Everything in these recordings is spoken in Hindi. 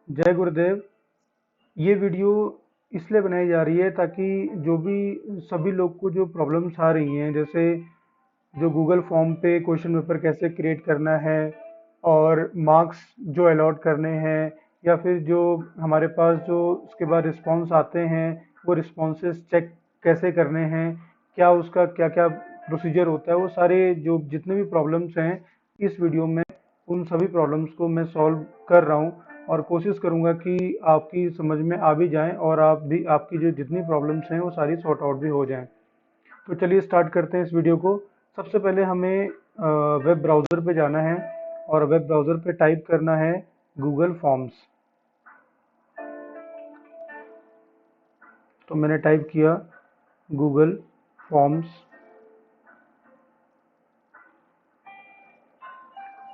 जय गुरुदेव। ये वीडियो इसलिए बनाई जा रही है ताकि जो भी सभी लोग को जो प्रॉब्लम्स आ रही हैं, जैसे जो गूगल फॉर्म पे क्वेश्चन पेपर कैसे क्रिएट करना है और मार्क्स जो अलॉट करने हैं, या फिर जो हमारे पास जो उसके बाद रिस्पॉन्स आते हैं वो रिस्पॉन्सेस चेक कैसे करने हैं, क्या उसका क्या क्या प्रोसीजर होता है, वो सारे जो जितने भी प्रॉब्लम्स हैं इस वीडियो में उन सभी प्रॉब्लम्स को मैं सॉल्व कर रहा हूँ और कोशिश करूँगा कि आपकी समझ में आ भी जाएं और आप भी आपकी जो जितनी प्रॉब्लम्स हैं वो सारी सॉर्ट आउट भी हो जाएं। तो चलिए स्टार्ट करते हैं इस वीडियो को। सबसे पहले हमें वेब ब्राउज़र पे जाना है और वेब ब्राउज़र पे टाइप करना है गूगल फॉर्म्स। तो मैंने टाइप किया गूगल फॉर्म्स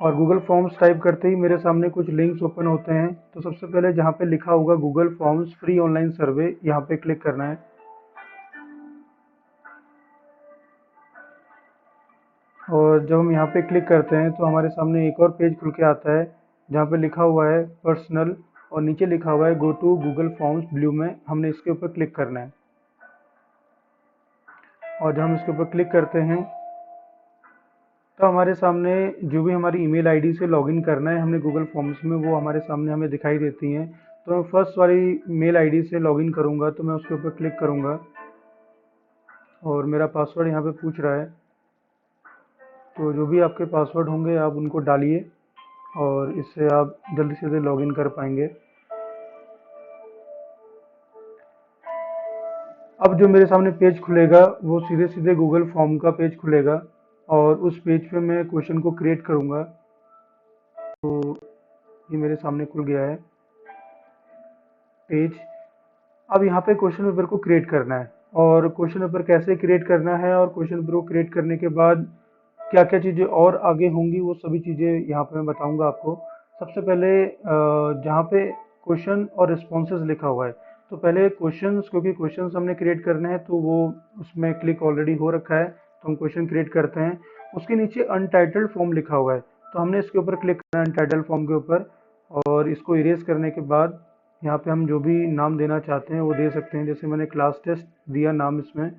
और गूगल फॉर्म्स टाइप करते ही मेरे सामने कुछ लिंक्स ओपन होते हैं। तो सबसे पहले जहाँ पे लिखा होगा Google forms free online survey, यहाँ पे क्लिक करना है। और जब हम यहाँ पे क्लिक करते हैं तो हमारे सामने एक और पेज खुल के आता है जहाँ पे लिखा हुआ है पर्सनल और नीचे लिखा हुआ है go to Google forms blue में। हमने इसके ऊपर क्लिक करना है और जब हम इसके ऊपर क्लिक करते हैं तो हमारे सामने जो भी हमारी ईमेल आईडी से लॉगिन करना है हमने गूगल फॉर्म्स में, वो हमारे सामने हमें दिखाई देती हैं। तो मैं फर्स्ट वाली मेल आईडी से लॉगिन करूँगा, तो मैं उसके ऊपर क्लिक करूँगा और मेरा पासवर्ड यहाँ पे पूछ रहा है। तो जो भी आपके पासवर्ड होंगे आप उनको डालिए और इससे आप जल्दी से जल्दी लॉगिन कर पाएंगे। अब जो मेरे सामने पेज खुलेगा वो सीधे सीधे गूगल फॉर्म का पेज खुलेगा और उस पेज पे मैं क्वेश्चन को क्रिएट करूँगा। ये मेरे सामने खुल गया है पेज। अब यहाँ पे क्वेश्चन पेपर को क्रिएट करना है और क्वेश्चन पेपर कैसे क्रिएट करना है और क्वेश्चन पेपर को क्रिएट करने के बाद क्या क्या चीज़ें और आगे होंगी वो सभी चीज़ें यहाँ पे मैं बताऊँगा आपको। सबसे पहले जहाँ पे क्वेश्चन और रिस्पॉन्सेज लिखा हुआ है, तो पहले क्वेश्चंस, क्योंकि क्वेश्चंस हमने क्रिएट करने हैं तो वो उसमें क्लिक ऑलरेडी हो रखा है, तो हम क्वेश्चन क्रिएट करते हैं। उसके नीचे अनटाइटल्ड फॉर्म लिखा हुआ है, तो हमने इसके ऊपर क्लिक करना है अनटाइटल्ड फॉर्म के ऊपर। और इसको इरेज करने के बाद यहाँ पे हम जो भी नाम देना चाहते हैं वो दे सकते हैं। जैसे मैंने क्लास टेस्ट दिया नाम इसमें,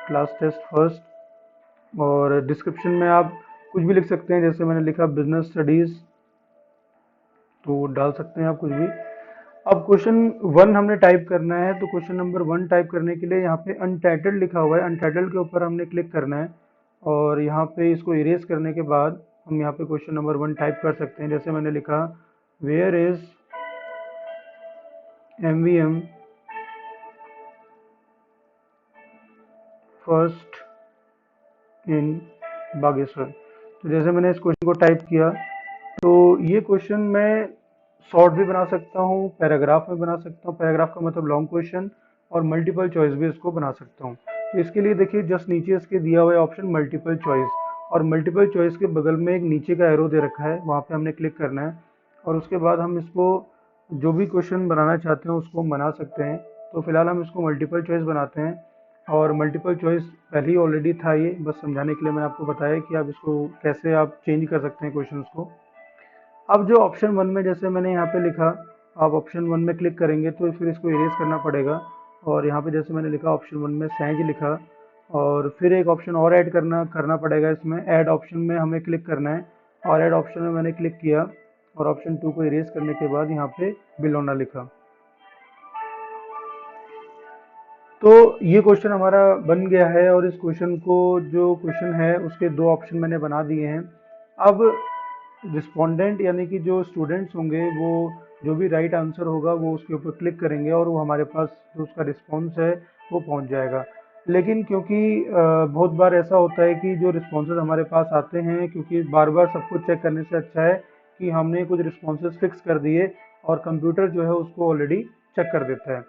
क्लास टेस्ट फर्स्ट। और डिस्क्रिप्शन में आप कुछ भी लिख सकते हैं, जैसे मैंने लिखा बिजनेस स्टडीज़, तो डाल सकते हैं आप कुछ भी। अब क्वेश्चन वन हमने टाइप करना है, तो क्वेश्चन नंबर वन टाइप करने के लिए यहाँ पे अनटाइटल्ड लिखा हुआ है, अनटाइटल्ड के ऊपर हमने क्लिक करना है और यहाँ पे इसको इरेज करने के बाद हम यहाँ पे क्वेश्चन नंबर वन टाइप कर सकते हैं। जैसे मैंने लिखा where is MVM first in Bageshwar. तो जैसे मैंने इस क्वेश्चन को टाइप किया, तो ये क्वेश्चन मैं शॉर्ट भी बना सकता हूँ, पैराग्राफ में बना सकता हूँ, पैराग्राफ का मतलब लॉन्ग क्वेश्चन, और मल्टीपल चॉइस भी इसको बना सकता हूँ। तो इसके लिए देखिए जस्ट नीचे इसके दिया हुआ है ऑप्शन मल्टीपल चॉइस, और मल्टीपल चॉइस के बगल में एक नीचे का एरो दे रखा है, वहाँ पे हमने क्लिक करना है और उसके बाद हम इसको जो भी क्वेश्चन बनाना चाहते हैं उसको हम बना सकते हैं। तो फिलहाल हम इसको मल्टीपल चॉइस बनाते हैं और मल्टीपल चॉइस पहले ही ऑलरेडी था, ये बस समझाने के लिए मैंने आपको बताया कि आप इसको कैसे आप चेंज कर सकते हैं क्वेश्चंस को। अब जो ऑप्शन वन में जैसे मैंने यहाँ पे लिखा, आप ऑप्शन वन में क्लिक करेंगे तो फिर इसको इरेज करना पड़ेगा। और यहाँ पे जैसे मैंने लिखा ऑप्शन वन में सैंज लिखा, और फिर एक ऑप्शन और ऐड करना करना पड़ेगा इसमें, ऐड ऑप्शन में हमें क्लिक करना है और ऐड ऑप्शन में मैंने क्लिक किया और ऑप्शन टू को इरेज करने के बाद यहाँ पे बिलोना लिखा। तो ये क्वेश्चन हमारा बन गया है और इस क्वेश्चन को, जो क्वेश्चन है उसके दो ऑप्शन मैंने बना दिए हैं। अब रिस्पोंडेंट यानी कि जो स्टूडेंट्स होंगे वो जो भी राइट आंसर होगा वो उसके ऊपर क्लिक करेंगे और वो हमारे पास जो उसका रिस्पॉन्स है वो पहुंच जाएगा। लेकिन क्योंकि बहुत बार ऐसा होता है कि जो रिस्पॉन्सेज हमारे पास आते हैं, क्योंकि बार बार सब कुछ चेक करने से अच्छा है कि हमने कुछ रिस्पॉन्सेज फिक्स कर दिए और कंप्यूटर जो है उसको ऑलरेडी चेक कर देता है।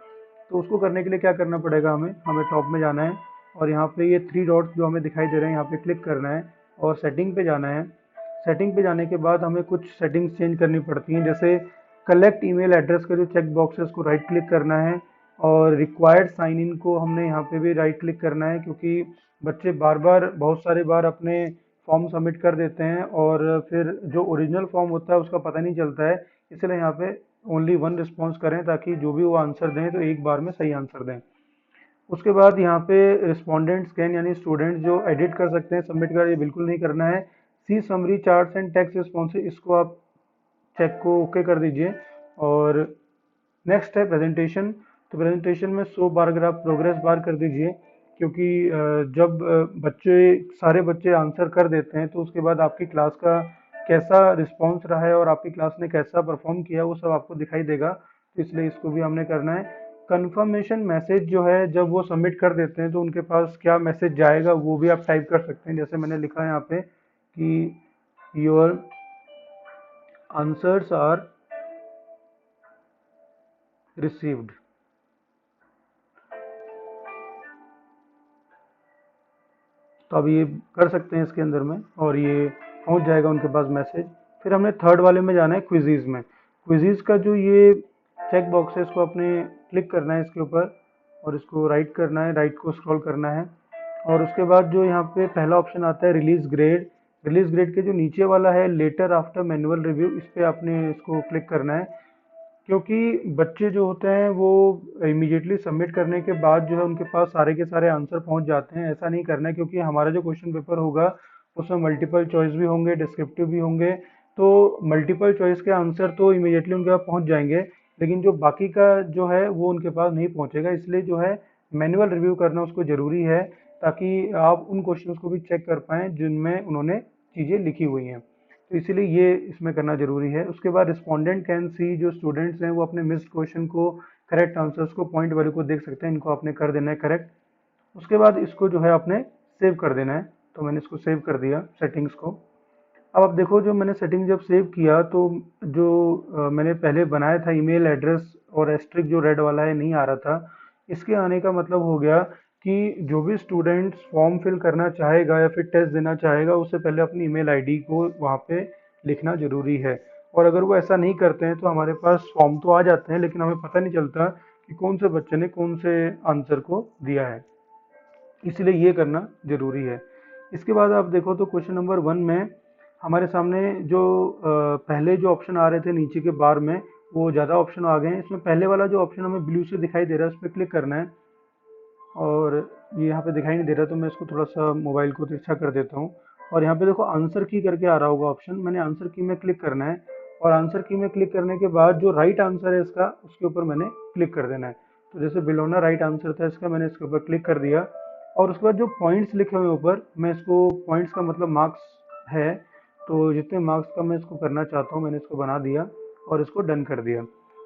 तो उसको करने के लिए क्या करना पड़ेगा, हमें हमें टॉप में जाना है और यहाँ पे ये थ्री डॉट्स जो हमें दिखाई दे रहे हैं यहाँ पे क्लिक करना है और सेटिंग पे जाना है। सेटिंग पे जाने के बाद हमें कुछ सेटिंग्स चेंज करनी पड़ती हैं, जैसे कलेक्ट ईमेल एड्रेस का जो चेक बॉक्स है उसको राइट क्लिक करना है और रिक्वायर्ड साइन इन को हमने यहाँ पे भी राइट क्लिक करना है, क्योंकि बच्चे बार बार बहुत सारे बार अपने फॉर्म सबमिट कर देते हैं और फिर जो ओरिजिनल फॉर्म होता है उसका पता नहीं चलता है, इसलिए यहाँ पे ओनली वन रिस्पॉन्स करें, ताकि जो भी वो आंसर दें तो एक बार में सही आंसर दें। उसके बाद यहाँ पे रिस्पोंडेंट्स कैन, यानी स्टूडेंट्स जो एडिट कर सकते हैं सबमिट कर, ये बिल्कुल नहीं करना है। See summary charts and text responses, इसको आप चेक को ओके कर दीजिए। और नेक्स्ट है प्रेजेंटेशन। तो प्रेजेंटेशन में 100 बार अगर आप प्रोग्रेस बार कर दीजिए, क्योंकि जब बच्चे सारे बच्चे आंसर कर देते हैं तो उसके बाद आपकी क्लास का कैसा रिस्पॉन्स रहा है और आपकी क्लास ने कैसा परफॉर्म किया वो सब आपको दिखाई देगा। तो इसलिए इसको भी हमने करना है। कंफर्मेशन मैसेज जो है, जब वो सबमिट कर देते हैं तो उनके पास क्या मैसेज जाएगा वो भी आप टाइप कर सकते हैं। जैसे मैंने लिखा है यहाँ पे कि योर आंसर्स आर रिसीव्ड। तो अब ये कर सकते हैं इसके अंदर में, और ये पहुंच जाएगा उनके पास मैसेज। फिर हमने थर्ड वाले में जाना है, क्विजीज में। क्विजीज का जो ये चेक बॉक्स है, इसको अपने क्लिक करना है इसके ऊपर, और इसको राइट करना है, राइट को स्क्रॉल करना है। और उसके बाद जो यहाँ पे पहला ऑप्शन आता है रिलीज ग्रेड, रिलीज ग्रेड के जो नीचे वाला है लेटर आफ्टर मैनुअल रिव्यू, इस पर आपने इसको क्लिक करना है। क्योंकि बच्चे जो होते हैं वो इमीडिएटली सबमिट करने के बाद जो है उनके पास सारे के सारे आंसर पहुंच जाते हैं। ऐसा नहीं करना है, क्योंकि हमारा जो क्वेश्चन पेपर होगा उसमें मल्टीपल चॉइस भी होंगे, डिस्क्रिप्टिव भी होंगे। तो मल्टीपल चॉइस के आंसर तो इमीडिएटली उनके पास पहुंच जाएंगे, लेकिन जो बाकी का जो है वो उनके पास नहीं पहुंचेगा। इसलिए जो है मैनुअल रिव्यू करना उसको ज़रूरी है, ताकि आप उन क्वेश्चंस को भी चेक कर पाएँ जिनमें उन्होंने चीज़ें लिखी हुई हैं। तो इसीलिए ये इसमें करना जरूरी है। उसके बाद रिस्पोंडेंट कैन सी, जो स्टूडेंट्स हैं वो अपने मिस्ड क्वेश्चन को, करेक्ट आंसर्स को, पॉइंट वैल्यू को देख सकते हैं। इनको आपने कर देना है करेक्ट। उसके बाद इसको जो है आपने सेव कर देना है। तो मैंने इसको सेव कर दिया सेटिंग्स को। अब आप देखो, जो मैंने सेटिंग जब सेव किया तो जो मैंने पहले बनाया था ईमेल एड्रेस और एस्ट्रिक जो रेड वाला है नहीं आ रहा था। इसके आने का मतलब हो गया कि जो भी स्टूडेंट्स फॉर्म फिल करना चाहेगा या फिर टेस्ट देना चाहेगा, उससे पहले अपनी ईमेल आईडी को वहाँ पे लिखना जरूरी है। और अगर वो ऐसा नहीं करते हैं तो हमारे पास फॉर्म तो आ जाते हैं, लेकिन हमें पता नहीं चलता कि कौन से बच्चे ने कौन से आंसर को दिया है। इसलिए ये करना जरूरी है। इसके बाद आप देखो तो क्वेश्चन नंबर 1 में हमारे सामने जो पहले जो ऑप्शन आ रहे थे नीचे के बार में, वो ज़्यादा ऑप्शन आ गए हैं। इसमें पहले वाला जो ऑप्शन हमें ब्लू से दिखाई दे रहा है उस पर क्लिक करना है। और ये यहाँ पे दिखाई नहीं दे रहा, तो मैं इसको थोड़ा सा मोबाइल को तिरछा कर देता हूँ। और यहाँ पे देखो आंसर की करके आ रहा होगा ऑप्शन, मैंने आंसर की में क्लिक करना है। और आंसर की में क्लिक करने के बाद जो राइट आंसर है इसका, उसके ऊपर मैंने क्लिक कर देना है। तो जैसे बिलोना राइट आंसर था इसका, मैंने इसके ऊपर क्लिक कर दिया। और उसके बाद जो पॉइंट्स लिखे हुए ऊपर, मैं इसको, पॉइंट्स का मतलब मार्क्स है, तो जितने मार्क्स का मैं इसको करना चाहता हूँ मैंने इसको बना दिया और इसको डन कर दिया।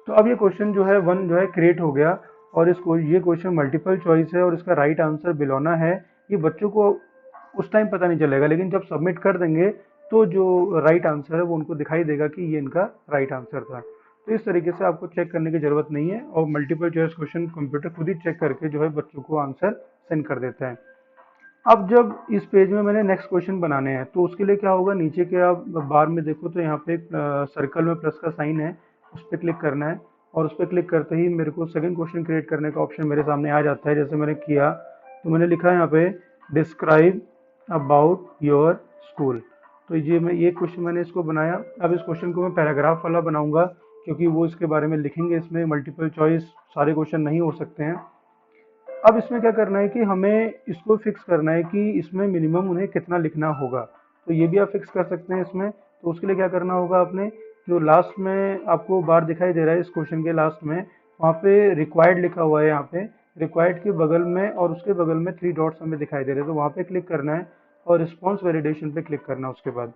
तो अब ये क्वेश्चन जो है 1 जो है क्रिएट हो गया। और इसको, ये क्वेश्चन मल्टीपल चॉइस है और इसका राइट आंसर बिलोना है। ये बच्चों को उस टाइम पता नहीं चलेगा, लेकिन जब सबमिट कर देंगे तो जो राइट आंसर है वो उनको दिखाई देगा कि ये इनका राइट आंसर था। तो इस तरीके से आपको चेक करने की जरूरत नहीं है, और मल्टीपल चॉइस क्वेश्चन कंप्यूटर खुद ही चेक करके जो है बच्चों को आंसर सेंड कर देता है। अब जब इस पेज में मैंने नेक्स्ट क्वेश्चन बनाने हैं तो उसके लिए क्या होगा, नीचे के आप बार में देखो तो यहाँ पे एक सर्कल में प्लस का साइन है, उस पर क्लिक करना है। और उस पर क्लिक करते ही मेरे को सेकंड क्वेश्चन क्रिएट करने का ऑप्शन मेरे सामने आ जाता है। जैसे मैंने किया तो मैंने लिखा है यहाँ पे डिस्क्राइब अबाउट योर स्कूल। तो ये क्वेश्चन मैंने इसको बनाया। अब इस क्वेश्चन को मैं पैराग्राफ वाला बनाऊंगा, क्योंकि वो इसके बारे में लिखेंगे, इसमें मल्टीपल चॉइस सारे क्वेश्चन नहीं हो सकते हैं। अब इसमें क्या करना है कि हमें इसको फिक्स करना है कि इसमें मिनिमम उन्हें कितना लिखना होगा। तो ये भी आप फिक्स कर सकते हैं इसमें। तो उसके लिए क्या करना होगा, आपने जो लास्ट में आपको बार दिखाई दे रहा है इस क्वेश्चन के लास्ट में, वहाँ पे रिक्वायर्ड लिखा हुआ है। यहाँ पे रिक्वायर्ड के बगल में और उसके बगल में 3 डॉट्स हमें दिखाई दे रहे हैं, तो वहाँ पे क्लिक करना है और रिस्पॉन्स वैलिडेशन पे क्लिक करना है उसके बाद।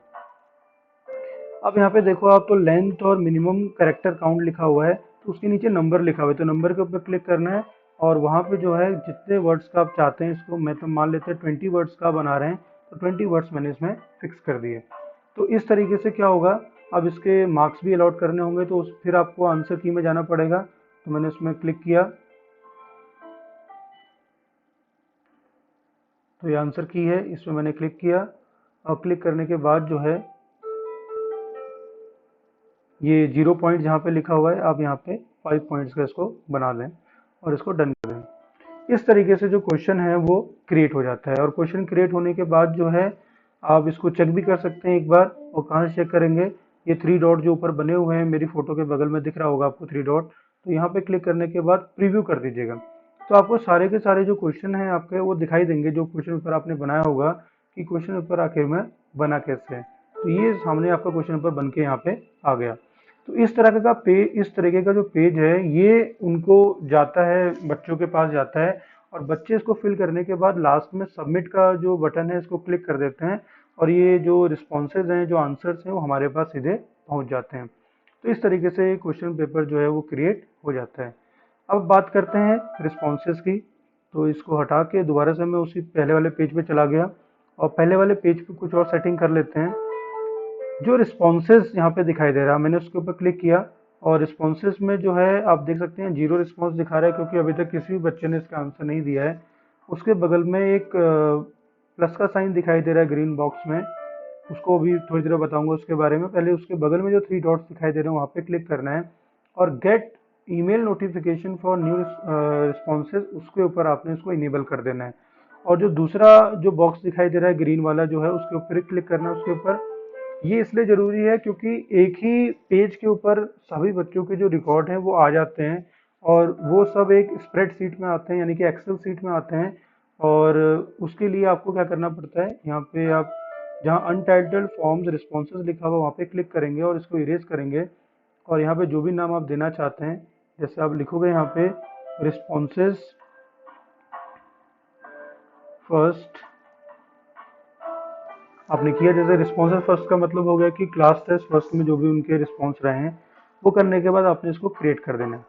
अब यहाँ पे देखो आप, तो लेंथ और मिनिमम कैरेक्टर काउंट लिखा हुआ है, तो उसके नीचे नंबर लिखा हुआ है, तो नंबर के ऊपर क्लिक करना है। और वहाँ पे जो है जितने वर्ड्स का आप चाहते हैं, इसको मैं तो मान लेते हैं 20 वर्ड्स का बना रहे हैं, तो 20 वर्ड्स मैंने इसमें फिक्स कर दिए। तो इस तरीके से क्या होगा, अब इसके मार्क्स भी अलॉट करने होंगे, तो फिर आपको आंसर की में जाना पड़ेगा। तो मैंने उसमें क्लिक किया, तो ये आंसर की है, इसमें मैंने क्लिक किया। और क्लिक करने के बाद जो है ये 0 पॉइंट जहाँ पे लिखा हुआ है, आप यहाँ पे 5 पॉइंट्स का इसको बना लें और इसको डन कर दें। इस तरीके से जो क्वेश्चन है वो क्रिएट हो जाता है। और क्वेश्चन क्रिएट होने के बाद जो है आप इसको चेक भी कर सकते हैं एक बार। और कहाँ से चेक करेंगे, ये 3 डॉट जो ऊपर बने हुए हैं मेरी फोटो के बगल में दिख रहा होगा आपको 3 डॉट, तो यहाँ पे क्लिक करने के बाद प्रीव्यू कर दीजिएगा। तो आपको सारे के सारे जो क्वेश्चन हैं आपके वो दिखाई देंगे, जो क्वेश्चन पेपर आपने बनाया होगा कि क्वेश्चन पेपर आखिर में बना कैसे है। तो ये सामने आपका क्वेश्चन पेपर बन के यहाँ पे आ गया। तो इस तरीके का जो पेज है ये उनको जाता है, बच्चों के पास जाता है, और बच्चे इसको फिल करने के बाद लास्ट में सबमिट का जो बटन है इसको क्लिक कर देते हैं, और ये जो रिस्पॉन्सेज हैं, जो आंसर्स हैं, वो हमारे पास सीधे पहुंच जाते हैं। तो इस तरीके से क्वेश्चन पेपर जो है वो क्रिएट हो जाता है। अब बात करते हैं रिस्पॉन्सेज की। तो इसको हटा के दोबारा से मैं उसी पहले वाले पेज पे चला गया, और पहले वाले पेज पे कुछ और सेटिंग कर लेते हैं। जो रिस्पॉन्सेज यहाँ पे दिखाई दे रहा है, मैंने उसके ऊपर क्लिक किया, और रिस्पॉन्सेज में जो है आप देख सकते हैं 0 रिस्पॉन्स दिखा रहा है, क्योंकि अभी तक किसी भी बच्चे ने इसका आंसर नहीं दिया है। उसके बगल में एक प्लस का साइन दिखाई दे रहा है ग्रीन बॉक्स में, उसको भी थोड़ी देर बताऊंगा उसके बारे में। पहले उसके बगल में जो 3 डॉट्स दिखाई दे रहे हैं वहाँ पे क्लिक करना है, और gate email notification for new responses, उसके ऊपर आपने इसको इनेबल कर देना है। और जो दूसरा जो बॉक्स दिखाई दे रहा है ग्रीन वाला जो है, उसके ऊपर क्लिक करना है उसके ऊपर। ये इसलिए ज़रूरी है क्योंकि एक ही पेज के ऊपर सभी बच्चों के जो रिकॉर्ड हैं वो आ जाते हैं, और वो सब एक स्प्रेडशीट में आते हैं, यानी कि एक्सेल सीट में आते हैं। और उसके लिए आपको क्या करना पड़ता है, यहाँ पे आप जहाँ अनटाइटल्ड फॉर्म्स रिस्पॉन्सेज लिखा हुआ वहाँ पे क्लिक करेंगे और इसको इरेज करेंगे, और यहाँ पे जो भी नाम आप देना चाहते हैं, जैसे आप लिखोगे यहाँ पे रिस्पॉन्सेज फर्स्ट, आपने किया। जैसे रिस्पॉन्सेज फर्स्ट का मतलब हो गया कि क्लास टेस्ट फर्स्ट में जो भी उनके रिस्पॉन्स रहे हैं वो करने के बाद आपने इसको क्रिएट कर देना है।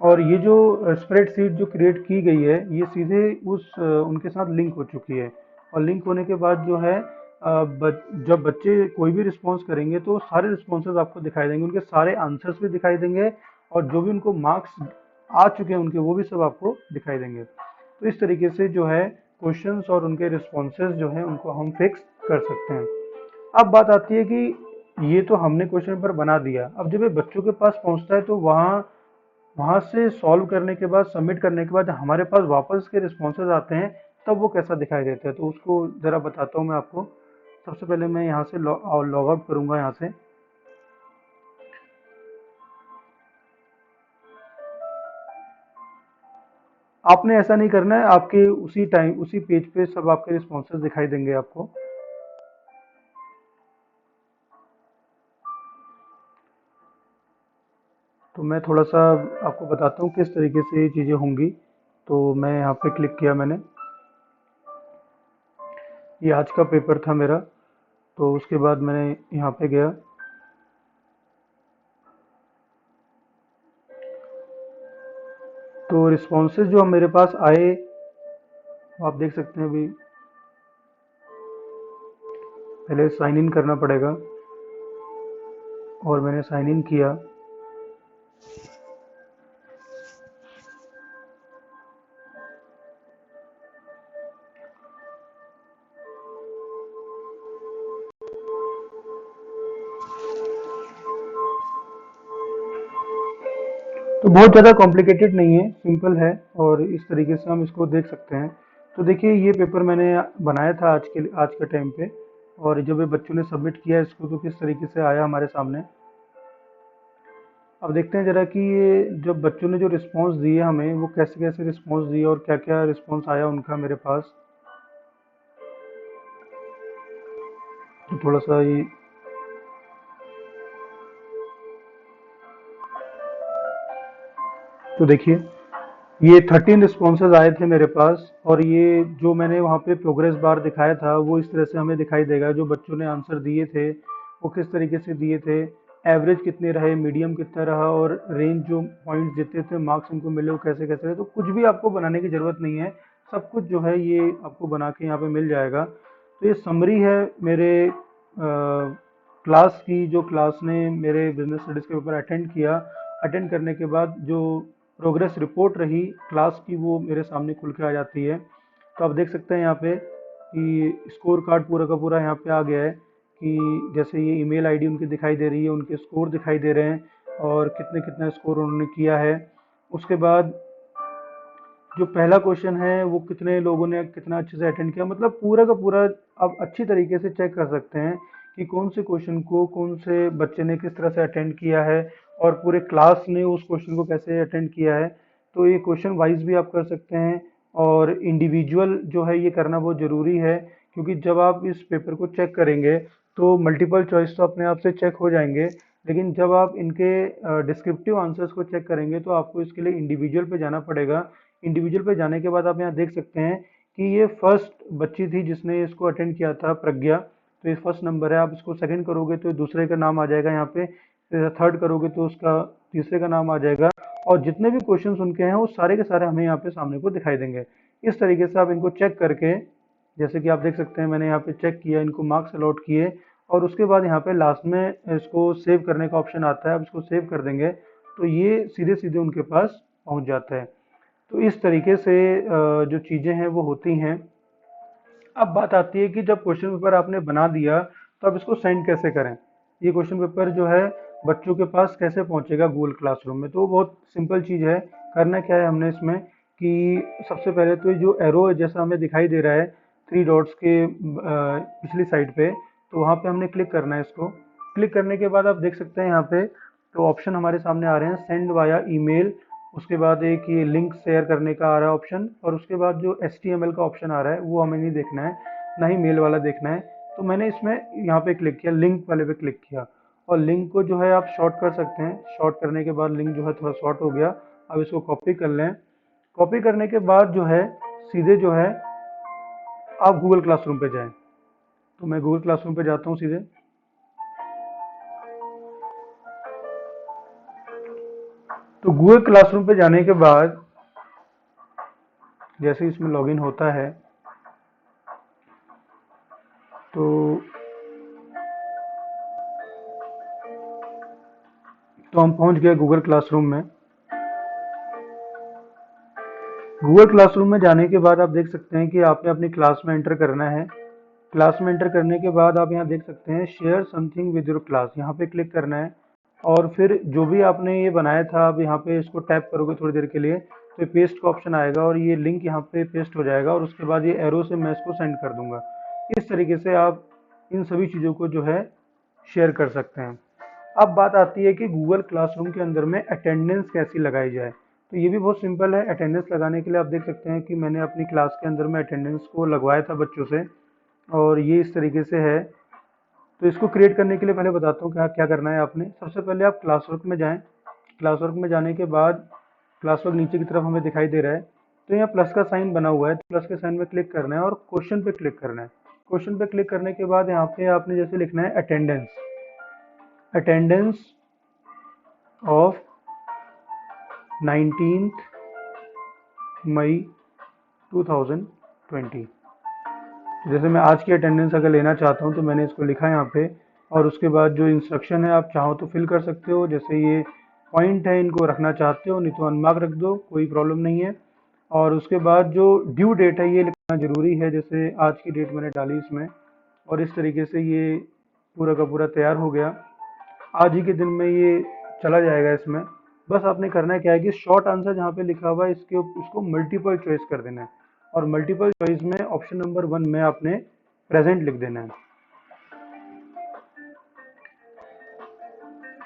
और ये जो स्प्रेडशीट जो क्रिएट की गई है ये सीधे उनके साथ लिंक हो चुकी है, और लिंक होने के बाद जो है जब बच्चे कोई भी रिस्पॉन्स करेंगे तो सारे रिस्पॉन्सेज आपको दिखाई देंगे, उनके सारे आंसर्स भी दिखाई देंगे, और जो भी उनको मार्क्स आ चुके हैं उनके वो भी सब आपको दिखाई देंगे। तो इस तरीके से जो है क्वेश्चंस और उनके रिस्पॉन्सेज जो है उनको हम फिक्स कर सकते हैं। अब बात आती है कि ये तो हमने क्वेश्चन पेपर बना दिया, अब जब ये बच्चों के पास पहुंचता है तो वहाँ वहाँ से सॉल्व करने के बाद, सबमिट करने के बाद हमारे पास वापस के रिस्पॉन्सेज आते हैं, तब वो कैसा दिखाई देता है तो उसको ज़रा बताता हूँ मैं आपको। सबसे पहले मैं यहाँ से लॉग आउट करूँगा यहाँ से। आपने ऐसा नहीं करना है, आपके उसी टाइम उसी पेज पे सब आपके रिस्पॉन्सेज दिखाई देंगे आपको। तो मैं थोड़ा सा आपको बताता हूँ किस तरीके से ये चीज़ें होंगी। तो मैं यहाँ पे क्लिक किया मैंने, ये आज का पेपर था मेरा। तो उसके बाद मैंने यहाँ पे गया, तो रिस्पॉन्सेज जो मेरे पास आए वो आप देख सकते हैं। अभी पहले साइन इन करना पड़ेगा, और मैंने साइन इन किया। तो बहुत ज़्यादा कॉम्प्लिकेटेड नहीं है, सिंपल है, और इस तरीके से हम इसको देख सकते हैं। तो देखिए ये पेपर मैंने बनाया था आज के टाइम पे, और जब ये बच्चों ने सबमिट किया इसको तो किस तरीके से आया हमारे सामने। अब देखते हैं ज़रा कि ये जब बच्चों ने जो रिस्पॉन्स दिए हमें, वो कैसे कैसे रिस्पॉन्स दिए और क्या क्या रिस्पॉन्स आया उनका मेरे पास। तो थोड़ा सा ये, तो देखिए ये 13 रिस्पॉन्सेज आए थे मेरे पास, और ये जो मैंने वहाँ पे प्रोग्रेस बार दिखाया था वो इस तरह से हमें दिखाई देगा। जो बच्चों ने आंसर दिए थे वो किस तरीके से दिए थे, एवरेज कितने रहे, मीडियम कितना रहा, और रेंज जो पॉइंट्स जितने थे, मार्क्स उनको मिले वो कैसे कैसे रहे। तो कुछ भी आपको बनाने की ज़रूरत नहीं है, सब कुछ जो है ये आपको बना के यहाँ पे मिल जाएगा। तो ये समरी है मेरे क्लास की, जो क्लास ने मेरे बिजनेस स्टडीज़ के पेपर अटेंड किया। अटेंड करने के बाद जो प्रोग्रेस रिपोर्ट रही क्लास की वो मेरे सामने खुल के आ जाती है। तो आप देख सकते हैं यहाँ पे कि स्कोर कार्ड पूरा का पूरा यहाँ पे आ गया है, कि जैसे ये ईमेल आईडी उनकी दिखाई दे रही है, उनके स्कोर दिखाई दे रहे हैं, और कितने कितने स्कोर उन्होंने किया है। उसके बाद जो पहला क्वेश्चन है वो कितने लोगों ने कितना अच्छे से अटेंड किया, मतलब पूरा का पूरा आप अच्छी तरीके से चेक कर सकते हैं कि कौन से क्वेश्चन को कौन से बच्चे ने किस तरह से अटेंड किया है और पूरे क्लास ने उस क्वेश्चन को कैसे अटेंड किया है। तो ये क्वेश्चन वाइज भी आप कर सकते हैं और इंडिविजुअल जो है ये करना बहुत ज़रूरी है, क्योंकि जब आप इस पेपर को चेक करेंगे तो मल्टीपल चॉइस तो अपने आप से चेक हो जाएंगे, लेकिन जब आप इनके डिस्क्रिप्टिव आंसर्स को चेक करेंगे तो आपको इसके लिए इंडिविजुअल पे जाना पड़ेगा। इंडिविजुअल पे जाने के बाद आप यहाँ देख सकते हैं कि ये फर्स्ट बच्ची थी जिसने इसको अटेंड किया था, प्रज्ञा, तो ये फर्स्ट नंबर है। आप इसको सेकंड करोगे तो दूसरे का नाम आ जाएगा यहाँ पे, थर्ड करोगे तो उसका तीसरे का नाम आ जाएगा, और जितने भी क्वेश्चन उनके हैं वो सारे के सारे हमें यहाँ पे सामने को दिखाई देंगे। इस तरीके से आप इनको चेक करके, जैसे कि आप देख सकते हैं मैंने यहाँ पे चेक किया, इनको मार्क्स अलॉट किए, और उसके बाद यहाँ पे लास्ट में इसको सेव करने का ऑप्शन आता है। अब इसको सेव कर देंगे तो ये सीधे सीधे उनके पास पहुँच जाता है। तो इस तरीके से जो चीज़ें हैं वो होती हैं। अब बात आती है कि जब क्वेश्चन पेपर आपने बना दिया तो अब इसको सेंड कैसे करें। ये क्वेश्चन पेपर जो है बच्चों के पास कैसे पहुंचेगा गूगल क्लासरूम में, तो वो बहुत सिंपल चीज़ है। करना क्या है हमने इसमें कि सबसे पहले तो ये जो एरो जैसा हमें दिखाई दे रहा है थ्री डॉट्स के पिछली साइड पे, तो वहाँ पे हमने क्लिक करना है। इसको क्लिक करने के बाद आप देख सकते हैं यहाँ पे तो ऑप्शन हमारे सामने आ रहे हैं, सेंड वाया ईमेल, उसके बाद एक ये लिंक शेयर करने का आ रहा है ऑप्शन, और उसके बाद जो HTML का ऑप्शन आ रहा है वो हमें नहीं देखना है, ना ही मेल वाला देखना है। तो मैंने इसमें यहाँ पे क्लिक किया, लिंक वाले पे क्लिक किया, और लिंक को जो है आप शॉर्ट कर सकते हैं। शॉर्ट करने के बाद लिंक जो है थोड़ा शॉर्ट हो गया। अब इसको कॉपी कर लें। कॉपी करने के बाद जो है सीधे जो है आप गूगल क्लासरूम पे जाएं। तो मैं गूगल क्लासरूम पे जाता हूँ सीधे। तो गूगल क्लासरूम पे जाने के बाद जैसे इसमें लॉगिन होता है तो हम पहुंच गए गूगल क्लासरूम में। गूगल क्लासरूम में जाने के बाद आप देख सकते हैं कि आपने अपनी क्लास में एंटर करना है। क्लास में एंटर करने के बाद आप यहाँ देख सकते हैं share something with your class, यहाँ पे क्लिक करना है, और फिर जो भी आपने ये बनाया था आप यहाँ पे इसको टैप करोगे थोड़ी देर के लिए तो पेस्ट का ऑप्शन आएगा और ये लिंक यहाँ पे पेस्ट हो जाएगा, और उसके बाद ये एरो से मैं इसको सेंड कर दूंगा। इस तरीके से आप इन सभी चीज़ों को जो है शेयर कर सकते हैं। अब बात आती है कि गूगल क्लासरूम के अंदर में अटेंडेंस कैसी लगाई जाए। तो ये भी बहुत सिंपल है। अटेंडेंस लगाने के लिए आप देख सकते हैं कि मैंने अपनी क्लास के अंदर में अटेंडेंस को लगवाया था बच्चों से, और ये इस तरीके से है। तो इसको क्रिएट करने के लिए पहले बताता हूँ क्या क्या करना है आपने। सबसे पहले आप क्लास वर्क में जाएं। क्लास वर्क में जाने के बाद क्लास वर्क नीचे की तरफ हमें दिखाई दे रहा है, तो यहाँ प्लस का साइन बना हुआ है, तो प्लस के साइन में क्लिक करना है और क्वेश्चन पे क्लिक करना है। क्वेश्चन पे क्लिक करने के बाद यहाँ पे आपने जैसे लिखना है अटेंडेंस, अटेंडेंस ऑफ 19th मई 2020। जैसे मैं आज की अटेंडेंस अगर लेना चाहता हूँ तो मैंने इसको लिखा यहाँ पे, और उसके बाद जो इंस्ट्रक्शन है आप चाहो तो फिल कर सकते हो। जैसे ये पॉइंट है इनको रखना चाहते हो, नहीं तो अनमार्क रख दो, कोई प्रॉब्लम नहीं है। और उसके बाद जो ड्यू डेट है ये लिखना ज़रूरी है, जैसे आज की डेट मैंने डाली इसमें, और इस तरीके से ये पूरा का पूरा तैयार हो गया। आज ही के दिन में ये चला जाएगा इसमें। बस आपने करना है क्या है कि शॉर्ट आंसर जहाँ पे लिखा हुआ है इसको मल्टीपल चॉइस कर देना है, और मल्टीपल चॉइस में ऑप्शन नंबर 1 में आपने प्रेजेंट लिख देना है।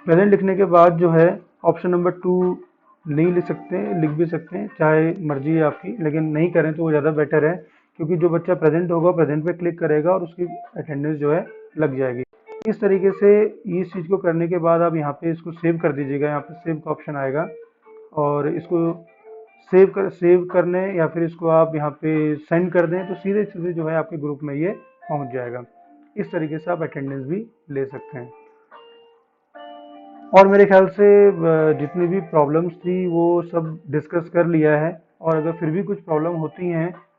प्रेजेंट लिखने के बाद जो है ऑप्शन नंबर 2 नहीं लिख सकते, लिख भी सकते हैं, चाहे मर्जी है आपकी, लेकिन नहीं करें तो वो ज़्यादा बेटर है, क्योंकि जो बच्चा प्रेजेंट होगा प्रेजेंट पे क्लिक करेगा और उसकी अटेंडेंस जो है लग जाएगी। इस तरीके से इस चीज़ को करने के बाद आप यहाँ पे इसको सेव कर दीजिएगा। यहाँ पे सेव का ऑप्शन आएगा, और इसको सेव करने या फिर इसको आप यहाँ पे सेंड कर दें तो सीधे सीधे जो है आपके ग्रुप में ये पहुँच जाएगा। इस तरीके से आप अटेंडेंस भी ले सकते हैं। और मेरे ख्याल से जितनी भी प्रॉब्लम्स थी वो सब डिस्कस कर लिया है, और अगर फिर भी कुछ प्रॉब्लम होती हैं